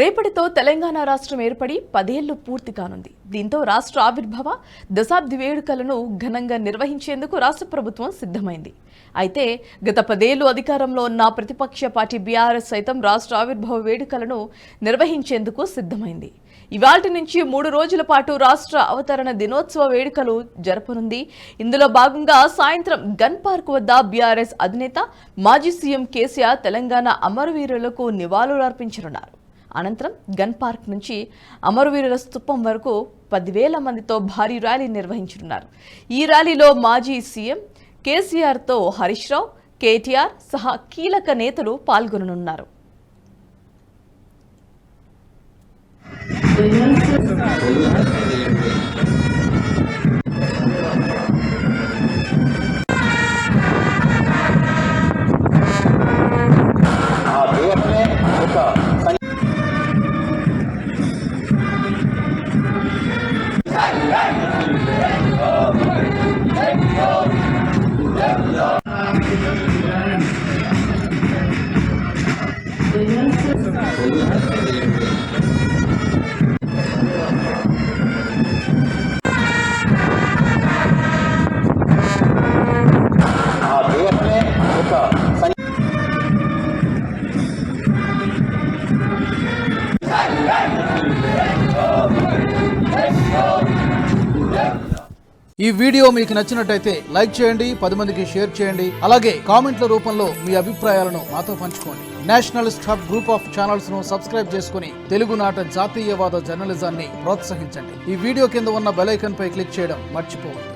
రేపటితో తెలంగాణ రాష్ట్రం ఏర్పడి 10 ఏళ్లు పూర్తి కానుంది. దీంతో రాష్ట్ర ఆవిర్భావ దశాబ్ది వేడుకలను ఘనంగా నిర్వహించేందుకు రాష్ట్ర ప్రభుత్వం సిద్ధమైంది. అయితే గత 10 ఏళ్లు అధికారంలో ఉన్న ప్రతిపక్ష పార్టీ బీఆర్ఎస్ సైతం రాష్ట్ర ఆవిర్భావ వేడుకలను నిర్వహించేందుకు సిద్ధమైంది. ఇవాల్టి నుంచి 3 రోజుల పాటు రాష్ట్ర అవతరణ దినోత్సవ వేడుకలు జరపనుంది. ఇందులో భాగంగా సాయంత్రం గన్ పార్క్ వద్ద బీఆర్ఎస్ అధినేత మాజీ సీఎం కేసీఆర్ తెలంగాణ అమరవీరులకు నివాళులర్పించనున్నారు. అనంతరం గన్ పార్క్ నుంచి అమరవీరుల స్తూపం వరకు 10,000 మందితో భారీ ర్యాలీ నిర్వహించనున్నారు. ఈ ర్యాలీలో మాజీ సీఎం కేసీఆర్తో హరీష్ రావు, కేటీఆర్ సహా కీలక నేతలు పాల్గొననున్నారు. ఈ వీడియో మీకు నచ్చినట్టయితే లైక్ చేయండి, 10 మందికి షేర్ చేయండి. అలాగే కామెంట్ల రూపంలో మీ అభిప్రాయాలను మాతో పంచుకోండి. Nationalist hub group of channels ను సబ్స్క్రైబ్ చేసుకుని తెలుగునాట జాతీయవాద జర్నలిజాన్ని ప్రోత్సహించండి. ఈ వీడియో కింద ఉన్న బెల్ ఐకాన్ పై క్లిక్ చేయడం మర్చిపోవద్దు.